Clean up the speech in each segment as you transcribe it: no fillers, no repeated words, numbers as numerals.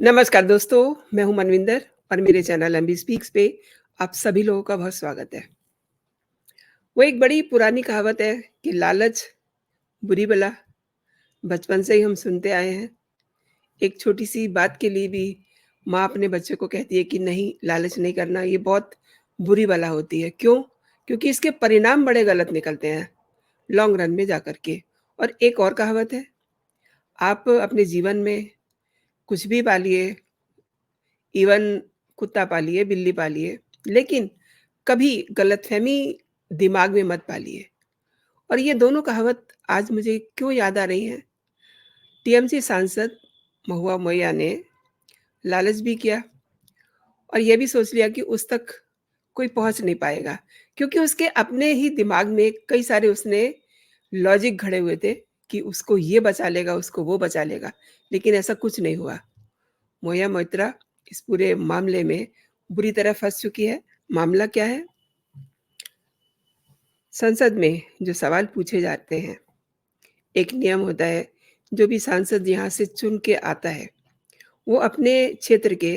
नमस्कार दोस्तों, मैं हूँ मनविंदर और मेरे चैनल एमबी स्पीक्स पे आप सभी लोगों का बहुत स्वागत है। वो एक बड़ी पुरानी कहावत है कि लालच बुरी बला, बचपन से ही हम सुनते आए हैं। एक छोटी-सी बात के लिए भी माँ अपने बच्चे को कहती है कि नहीं, लालच नहीं करना, ये बहुत बुरी बला होती है। क्यों? क्योंकि इसके परिणाम बड़े गलत निकलते हैं, लॉन्ग रन में जाकर के। और एक और कहावत है, आप अपने जीवन में कुछ भी पालिए, इवन कुत्ता पालिए, बिल्ली पालिए, लेकिन कभी गलतफ़हमी दिमाग में मत पालिए। और ये दोनों कहावत आज मुझे क्यों याद आ रही हैं? टीएमसी सांसद महुआ मोइया ने लालच भी किया और ये भी सोच लिया कि उस तक कोई पहुँच नहीं पाएगा, क्योंकि उसके अपने ही दिमाग में कई सारे उसने लॉजिक घड़े हुए थे कि उसको ये बचा लेगा, उसको वो बचा लेगा, लेकिन ऐसा कुछ नहीं हुआ। मोया मोइत्रा इस पूरे मामले में बुरी तरह फँस चुकी है। मामला क्या है? संसद में जो सवाल पूछे जाते हैं, एक नियम होता है, जो भी सांसद यहाँ से चुन के आता है, वो अपने क्षेत्र के,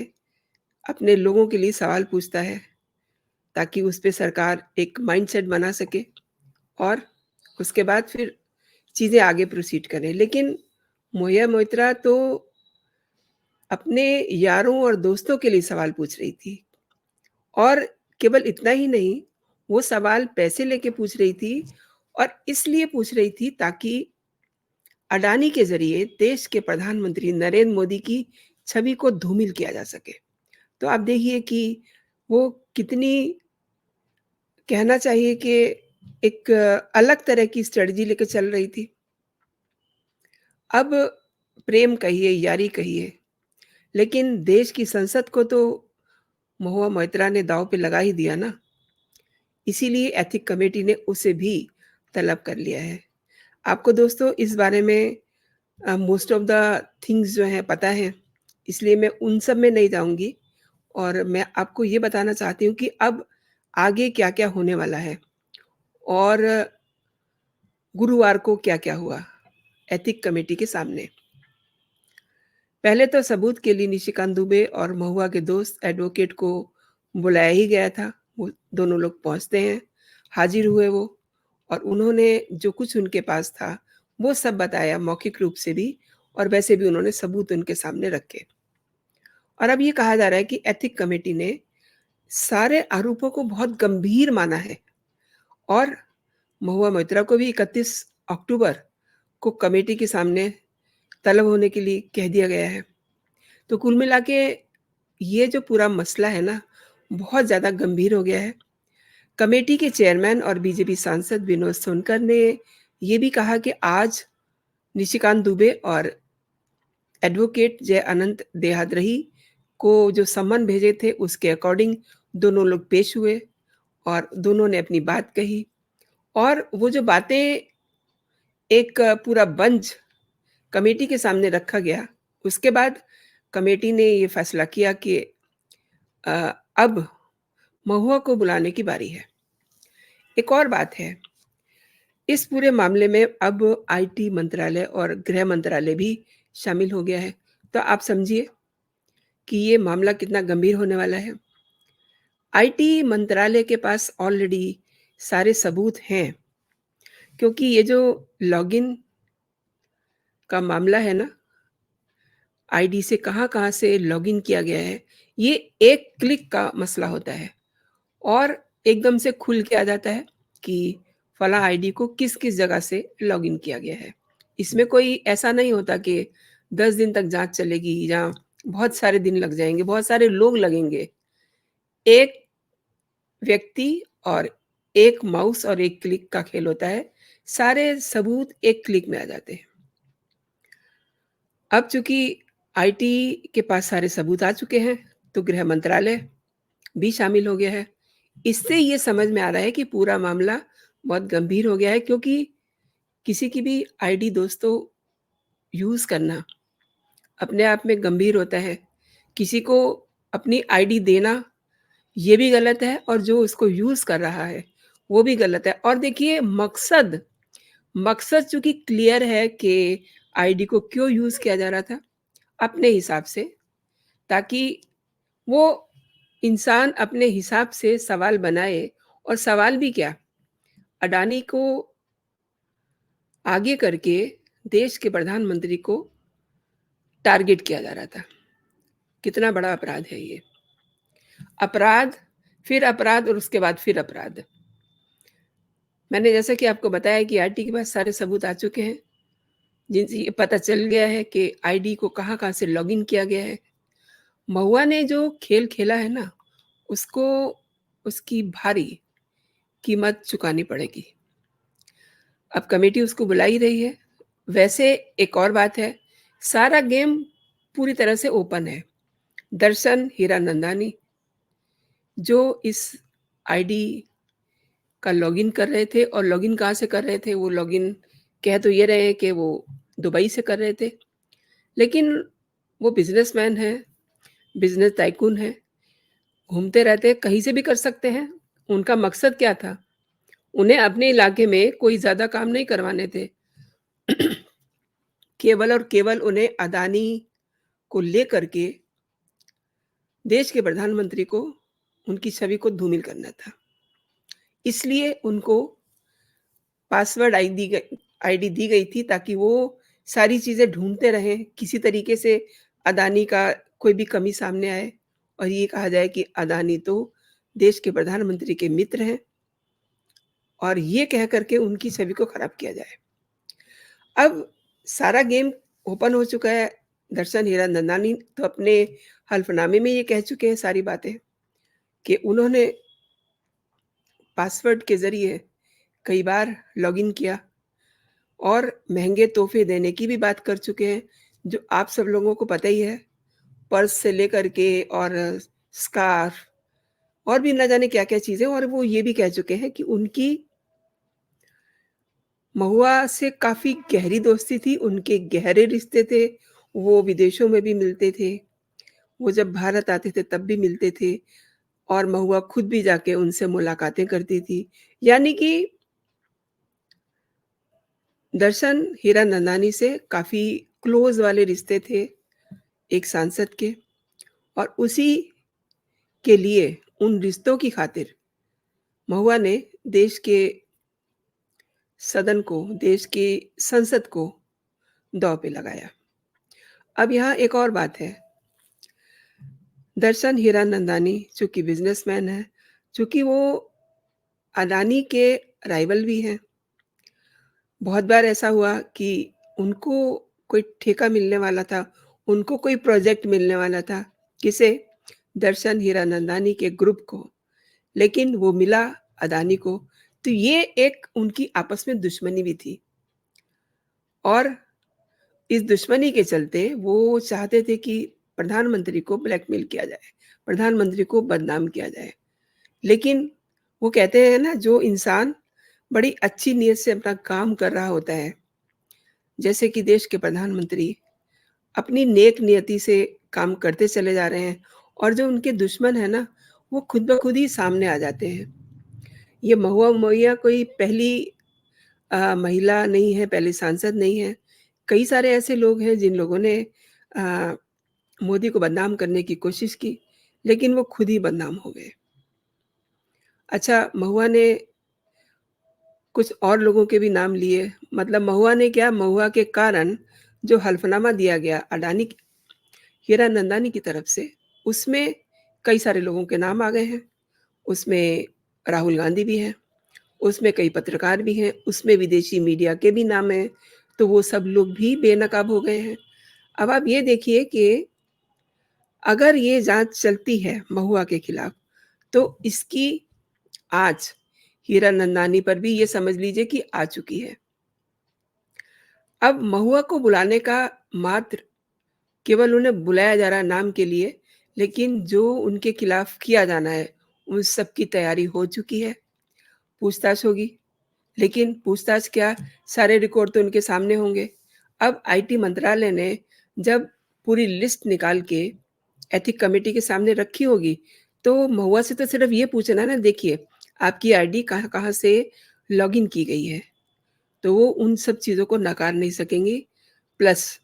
अपने लोगों के लिए सवाल पूछता है, ताकि उस पे सरकार एक माइंडसेट बना सके और उसके बाद फिर चीज़ें आगे प्रोसीड करें। लेकिन मोया मोइत्रा तो अपने यारों और दोस्तों के लिए सवाल पूछ रही थी और केवल इतना ही नहीं, वो सवाल पैसे लेके पूछ रही थी और इसलिए पूछ रही थी ताकि अडानी के ज़रिए देश के प्रधानमंत्री नरेंद्र मोदी की छवि को धूमिल किया जा सके। तो आप देखिए कि वो कितनी कहना चाहिए कि एक अलग तरह की स्ट्रैटेजी लेके चल रही थी। अब प्रेम कहिए, यारी कहिए, लेकिन देश की संसद को तो महुआ मोइत्रा ने दाँव पे लगा ही दिया ना। इसीलिए एथिक कमेटी ने उसे भी तलब कर लिया है। आपको दोस्तों इस बारे में मोस्ट ऑफ द थिंग्स जो हैं पता हैं, इसलिए मैं उन सब में नहीं जाऊँगी और मैं आपको ये बताना चाहती हूँ कि अब आगे क्या-क्या होने वाला है और गुरुवार को क्या-क्या हुआ एथिक कमेटी के सामने। पहले तो सबूत के लिए निशिकांत दुबे और महुआ के दोस्त एडवोकेट को बुलाया ही गया था। वो दोनों लोग पहुँचते हैं, हाज़िर हुए वो और उन्होंने जो कुछ उनके पास था, वो सब बताया मौखिक रूप से भी और वैसे भी उन्होंने सबूत उनके सामने रखे। और अब ये कहा जा रहा है कि एथिक कमेटी ने सारे आरोपों को बहुत गंभीर माना है और महुआ मोइत्रा को भी 31 अक्टूबर को कमेटी के सामने तलब होने के लिए कह दिया गया है। तो कुल मिला के ये जो पूरा मसला है ना, बहुत ज़्यादा गंभीर हो गया है। कमेटी के चेयरमैन और बीजेपी सांसद विनोद सोनकर ने ये भी कहा कि आज निशिकांत दुबे और एडवोकेट जय अनंत देहाद्रही को जो सम्मन भेजे थे, उसके अकॉर्डिंग दोनों लोग पेश हुए और दोनों ने अपनी बात कही और वो जो बातें एक पूरा बंच कमेटी के सामने रखा गया, उसके बाद कमेटी ने ये फैसला किया कि अब महुआ को बुलाने की बारी है। एक और बात है, इस पूरे मामले में अब आईटी मंत्रालय और गृह मंत्रालय भी शामिल हो गया है। तो आप समझिए कि ये मामला कितना गंभीर होने वाला है। आईटी मंत्रालय के पास ऑलरेडी सारे सबूत हैं, क्योंकि ये जो लॉगिन का मामला है ना, आईडी से कहाँ-कहाँ से लॉगिन किया गया है, ये एक क्लिक का मसला होता है और एकदम से खुल के आ जाता है कि फलाँ आईडी को किस-किस जगह से लॉगिन किया गया है। इसमें कोई ऐसा नहीं होता कि 10 दिन तक जाँच चलेगी या बहुत सारे दिन लग जाएँगे, बहुत सारे लोग लगेंगे। एक व्यक्ति और एक माउस और एक क्लिक का खेल होता है। सारे सबूत एक क्लिक में आ जाते हैं। अब चूँकि आईटी के पास सारे सबूत आ चुके हैं, तो गृह मंत्रालय भी शामिल हो गया है। इससे ये समझ में आ रहा है कि पूरा मामला बहुत गंभीर हो गया है, क्योंकि किसी की भी आईडी दोस्तों यूज़ करना अपने आप में गंभीर होता है। किसी को अपनी आईडी देना ये भी गलत है और जो उसको यूज़ कर रहा है, वो भी गलत है। और देखिए मकसद मकसद चूँकि क्लियर है कि आईडी को क्यों यूज़ किया जा रहा था, अपने हिसाब से ताकि वो इंसान अपने हिसाब से सवाल बनाए, और सवाल भी क्या, अडानी को आगे करके देश के प्रधानमंत्री को टारगेट किया जा रहा था। कितना बड़ा अपराध है ये। अपराध और उसके बाद फिर अपराध। मैंने जैसा कि आपको बताया कि आईटी के पास सारे सबूत आ चुके हैं, जिनसे ये पता चल गया है कि आईडी को कहाँ-कहाँ से लॉगिन किया गया है। महुआ ने जो खेल खेला है ना, उसको उसकी भारी कीमत चुकानी पड़ेगी। अब कमेटी उसको बुला ही रही है। वैसे एक और बात है, सारा गेम पूरी तरह से ओपन है। दर्शन हीरानंदानी जो इस आईडी का लॉगिन कर रहे थे, और लॉगिन कहाँ से कर रहे थे, वो लॉगिन कह तो ये रहे हैं कि वो दुबई से कर रहे थे, लेकिन वो बिज़नेसमैन हैं, बिज़नेस टाइकून हैं, घूमते रहते हैं, कहीं से भी कर सकते हैं। उनका मकसद क्या था? उन्हें अपने इलाके में कोई ज़्यादा काम नहीं करवाने थे। केवल और केवल उन्हें अदानी को लेकर के देश के प्रधानमंत्री को, उनकी छवि को धूमिल करना था। इसलिए उनको पासवर्ड आईडी दी गई थी, ताकि वो सारी चीज़ें ढूँढते रहें, किसी तरीके से अदानी का कोई भी कमी सामने आए और ये कहा जाए कि अदानी तो देश के प्रधानमंत्री के मित्र हैं, और ये कह कर के उनकी छवि को खराब किया जाए। अब सारा गेम ओपन हो चुका है। दर्शन हीरानंदानी तो अपने हल्फ़नामे में ये कह चुके हैं सारी बातें, कि उन्होंने पासवर्ड के ज़रिए कई बार लॉगिन किया और महँगे तोहफ़े देने की भी बात कर चुके हैं, जो आप सब लोगों को पता ही है। पर्स से लेकर के और स्कार्फ़ और भी ना जाने क्या-क्या चीज़ें, और वो ये भी कह चुके हैं कि उनकी महुआ से काफ़ी गहरी दोस्ती थी, उनके गहरे रिश्ते थे, वो विदेशों में भी मिलते थे, वो जब भारत आते थे तब भी मिलते थे, और महुआ खुद भी जाके उनसे मुलाकातें करती थी। यानी कि दर्शन हीरानंदानी से काफ़ी क्लोज़ वाले रिश्ते थे एक सांसद के, और उसी के लिए, उन रिश्तों की खातिर महुआ ने देश के सदन को, देश की संसद को दाँव पे लगाया। अब यहाँ एक और बात है, दर्शन हीरानंदानी चूँकि बिज़नेसमैन हैं, चूँकि वो अडानी के राइवल भी हैं, बहुत बार ऐसा हुआ कि उनको कोई ठेका मिलने वाला था, उनको कोई प्रोजेक्ट मिलने वाला था, किसे? दर्शन हीरानंदानी के ग्रुप को, लेकिन वो मिला अडानी को, तो ये एक उनकी आपस में दुश्मनी भी थी, और इस दुश्मनी के चलते वो चाहते थे कि प्रधानमंत्री को ब्लैकमेल किया जाए, प्रधानमंत्री को बदनाम किया जाए। लेकिन वो कहते हैं ना, जो इंसान बड़ी अच्छी नीयत से अपना काम कर रहा होता है, जैसे कि देश के प्रधानमंत्री अपनी नेक नियति से काम करते चले जा रहे हैं, और जो उनके दुश्मन हैं ना, वो खुद ब खुद ही सामने आ जाते हैं। ये महुआ मोइया कोई पहली महिला नहीं है, पहली सांसद नहीं है। कई सारे ऐसे लोग हैं जिन लोगों ने अ, मोदी को बदनाम करने की कोशिश की, लेकिन वो खुद ही बदनाम हो गए। अच्छा, महुआ ने कुछ और लोगों के भी नाम लिए, मतलब महुआ ने क्या, महुआ के कारण जो हल्फ़नामा दिया गया अडानी हीरानंदानी की तरफ से, उसमें कई सारे लोगों के नाम आ गए हैं। उसमें राहुल गांधी भी हैं, उसमें कई पत्रकार भी हैं, उसमें विदेशी मीडिया के भी नाम हैं, तो वो सब लोग भी बेनकाब हो गए हैं। अब आप ये देखिए कि अगर ये जाँच चलती है महुआ के खिलाफ, तो इसकी आँच हीरानंदानी पर भी ये समझ लीजिए कि आ चुकी है। अब महुआ को बुलाने का मात्र केवल उन्हें बुलाया जा रहा है नाम के लिए, लेकिन जो उनके खिलाफ किया जाना है, उन सब की तैयारी हो चुकी है। पूछताछ होगी, लेकिन पूछताछ क्या, सारे रिकॉर्ड तो उनके सामने होंगे। अब आईटी मंत्रालय ने जब पूरी लिस्ट निकाल के एथिक कमेटी के सामने रखी होगी, तो महुआ से तो सिर्फ़ ये पूछना है ना, देखिए, आपकी आईडी कहाँ-कहाँ से लॉगिन की गई है, तो वो उन सब चीज़ों को नकार नहीं सकेंगी। प्लस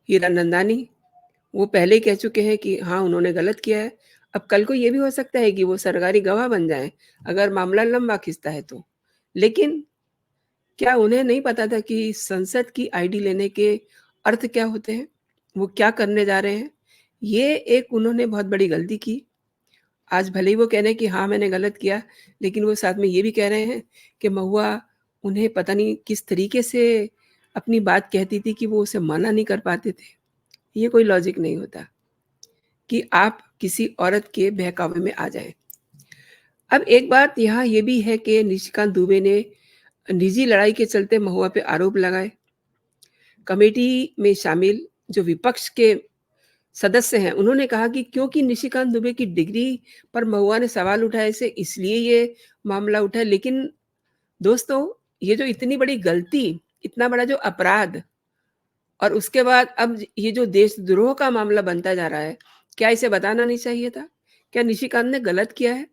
हीरानंदानी वो पहले ही कह चुके हैं कि हाँ, उन्होंने गलत किया है। अब कल को ये भी हो सकता है कि वो सरकारी गवाह बन जाएँ, अगर मामला लंबा खिंचता है तो। लेकिन क्या उन्हें नहीं पता था कि संसद की आईडी लेने के अर्थ क्या होते हैं? वो क्या करने जा रहे हैं? ये एक उन्होंने बहुत बड़ी गलती की। आज भले ही वो कह रहे हैं कि हाँ, मैंने गलत किया, लेकिन वो साथ में ये भी कह रहे हैं कि महुआ उन्हें पता नहीं किस तरीके से अपनी बात कहती थी कि वो उसे मना नहीं कर पाते थे। ये कोई लॉजिक नहीं होता कि आप किसी औरत के बहकावे में आ जाएँ। अब एक बात यहाँ ये भी है कि निशिकांत दुबे ने निजी लड़ाई के चलते महुआ पे आरोप लगाए। कमेटी में शामिल जो विपक्ष के सदस्य हैं, उन्होंने कहा कि क्योंकि निशिकांत दुबे की डिग्री पर महुआ ने सवाल उठाए से इसलिए ये मामला उठा है। लेकिन दोस्तों, ये जो इतनी बड़ी गलती, इतना बड़ा जो अपराध और उसके बाद अब ये जो देशद्रोह का मामला बनता जा रहा है, क्या इसे बताना नहीं चाहिए था? क्या निशिकांत ने गलत किया है?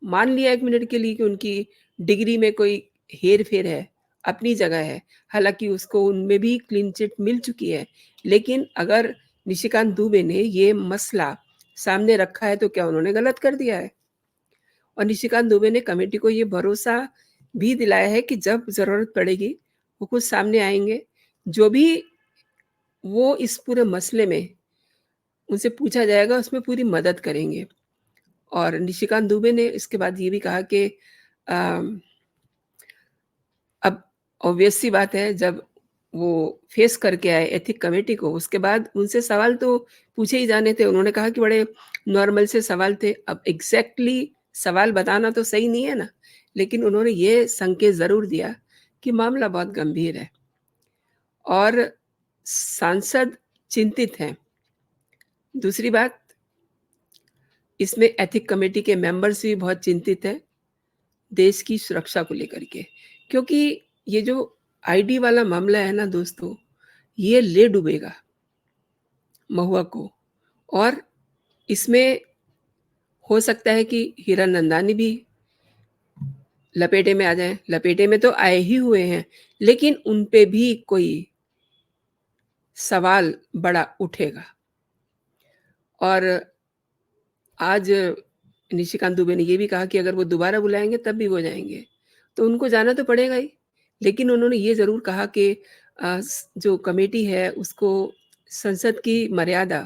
मान लिया 1 मिनट के लिए कि उनकी डिग्री में कोई हेर-फेर है, अपनी जगह है। हालाँकि उसको उनमें भी क्लीन चिट मिल चुकी है। लेकिन अगर निशिकांत दुबे ने ये मसला सामने रखा है, तो क्या उन्होंने गलत कर दिया है? और निशिकांत दुबे ने कमेटी को ये भरोसा भी दिलाया है कि जब ज़रूरत पड़ेगी, वो खुद सामने आएँगे। जो भी वो इस पूरे मसले में उनसे पूछा जाएगा, उसमें पूरी मदद करेंगे। और निशिकांत दुबे ने इसके बाद ये भी कहा कि अ, अब ऑब्वियस सी बात है, जब वो फेस करके आए एथिक कमेटी को, उसके बाद उनसे सवाल तो पूछे ही जाने थे। उन्होंने कहा कि बड़े नॉर्मल से सवाल थे। अब एग्ज़ैक्टली सवाल बताना तो सही नहीं है ना, लेकिन उन्होंने ये संकेत ज़रूर दिया कि मामला बहुत गंभीर है और सांसद चिंतित हैं। दूसरी बात, इसमें एथिक कमेटी के मेंबर्स भी बहुत चिंतित हैं, देश की सुरक्षा को लेकर के। क्योंकि ये जो आईडी वाला मामला है ना दोस्तों, ये ले डूबेगा महुआ को और इसमें हो सकता है कि हीरानंदानी भी लपेटे में आ जाएँ। लपेटे में तो आए ही हुए हैं, लेकिन उन पे भी कोई सवाल बड़ा उठेगा। और आज निशिकांत दुबे ने ये भी कहा कि अगर वो दोबारा बुलाएँगे तब भी वो जाएँगे। तो उनको जाना तो पड़ेगा ही। लेकिन उन्होंने ये ज़रूर कहा कि जो कमेटी है उसको संसद की मर्यादा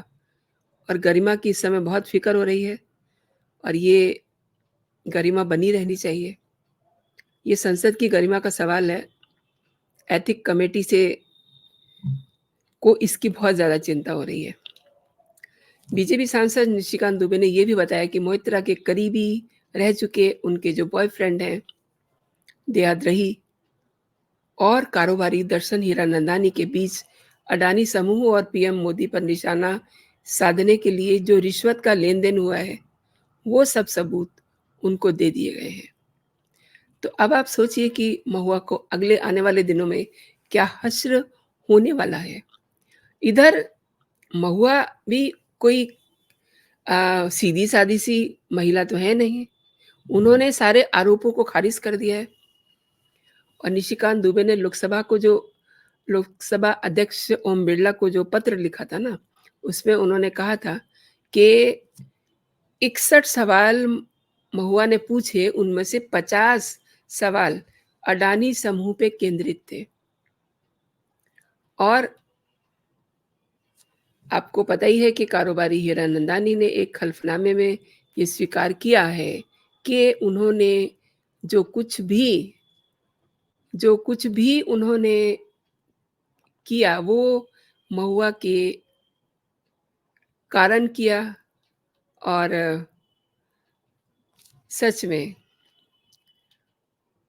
और गरिमा की इस समय बहुत फ़िक्र हो रही है और ये गरिमा बनी रहनी चाहिए। ये संसद की गरिमा का सवाल है। एथिक कमेटी से को इसकी बहुत ज़्यादा चिंता हो रही है। बीजेपी सांसद निशिकांत दुबे ने ये भी बताया कि मोइत्रा के करीबी रह चुके उनके जो बॉयफ्रेंड हैं, देहाद्रही और कारोबारी दर्शन हीरानंदानी के बीच अडानी समूह और पीएम मोदी पर निशाना साधने के लिए जो रिश्वत का लेन-देन हुआ है, वो सब सबूत उनको दे दिए गए हैं। तो अब आप सोचिए कि महुआ को अगले आने वाले दिनों में क्या हश्र होने वाला है। इधर महुआ भी कोई सीधी-सादी सी महिला तो है नहीं। उन्होंने सारे आरोपों को खारिज कर दिया है और निशिकांत दुबे ने लोकसभा अध्यक्ष ओम बिरला को जो पत्र लिखा था ना, उसमें उन्होंने कहा था कि 61 सवाल महुआ ने पूछे, उनमें से 50 सवाल अडानी समूह पे केंद्रित थे। और आपको पता ही है कि कारोबारी हीरानंदानी ने एक हल्फनामे में ये स्वीकार किया है कि उन्होंने जो कुछ भी जो कुछ भी उन्होंने किया, वो महुआ के कारण किया और सच में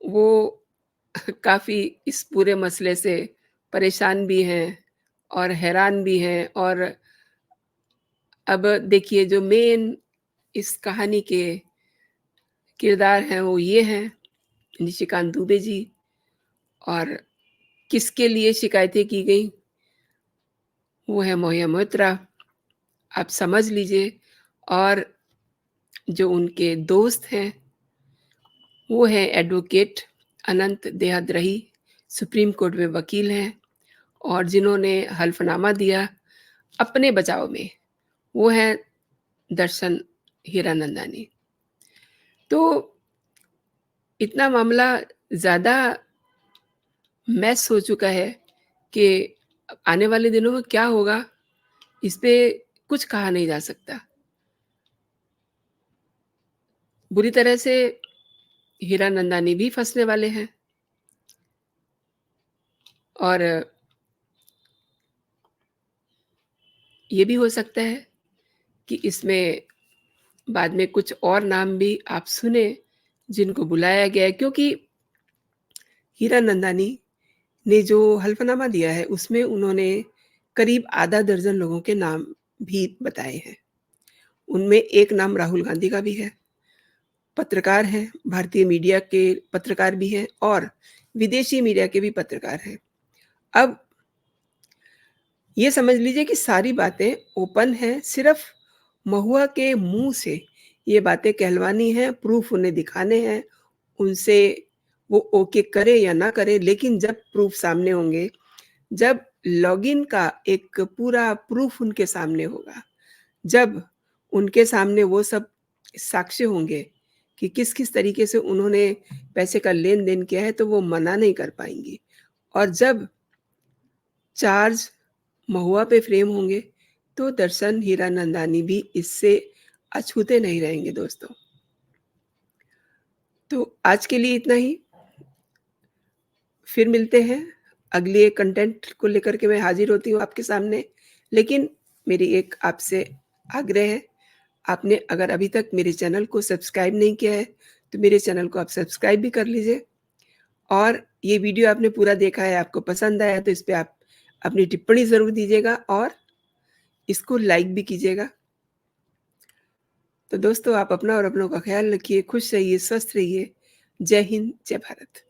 वो काफ़ी इस पूरे मसले से परेशान भी हैं और हैरान भी हैं। और अब देखिए, जो मेन इस कहानी के किरदार हैं, वो ये हैं, निशिकांत दुबे जी। और किसके लिए शिकायतें की गईं, वो है महुआ मोइत्रा, आप समझ लीजिए। और जो उनके दोस्त हैं, वो हैं एडवोकेट अनंत देहाद्रही, सुप्रीम कोर्ट में वकील हैं और जिन्होंने हल्फ़नामा दिया अपने बचाव में, वो हैं दर्शन हीरानंदानी। तो इतना मामला ज़्यादा मैस हो चुका है कि आने वाले दिनों में क्या होगा, इस पे कुछ कहा नहीं जा सकता। बुरी तरह से हीरानंदानी भी फँसने वाले हैं और ये भी हो सकता है कि इसमें बाद में कुछ और नाम भी आप सुने, जिनको बुलाया गया है, क्योंकि हीरानंदानी ने जो हल्फ़नामा दिया है, उसमें उन्होंने करीब आधा दर्जन लोगों के नाम भी बताए हैं। उनमें एक नाम राहुल गांधी का भी है, पत्रकार हैं, भारतीय मीडिया के पत्रकार भी हैं और विदेशी मीडिया के भी पत्रकार हैं। अब ये समझ लीजिए कि सारी बातें ओपन हैं, सिर्फ़ महुआ के मुँह से ये बातें कहलवानी हैं, प्रूफ़ उन्हें दिखाने हैं, उनसे वो ओके करें या ना करें, लेकिन जब प्रूफ़ सामने होंगे, जब लॉगिन का एक पूरा प्रूफ़ उनके सामने होगा, जब उनके सामने वो सब साक्ष्य होंगे कि किस-किस तरीके से उन्होंने पैसे का लेन-देन किया है, तो वो मना नहीं कर पाएँगी और जब चार्ज महुआ पे फ्रेम होंगे, तो दर्शन हीरानंदानी भी इससे अछूते नहीं रहेंगे दोस्तों। तो आज के लिए इतना ही, फिर मिलते हैं, अगली एक कंटेंट को लेकर के मैं हाज़िर होती हूँ आपके सामने। लेकिन मेरी एक आपसे आग्रह है, आपने अगर अभी तक मेरे चैनल को सब्सक्राइब नहीं किया है, तो मेरे चैनल को आप सब्सक्राइब भी कर लीजिए और ये वीडियो आपने पूरा देखा है, आपको पसंद आया, तो इस पे आप अपनी टिप्पणी ज़रूर दीजिएगा और इसको लाइक भी कीजिएगा। तो दोस्तों आप अपना और अपनों का ख़्याल रखिए, खुश रहिए, स्वस्थ रहिए। जय हिंद, जय भारत।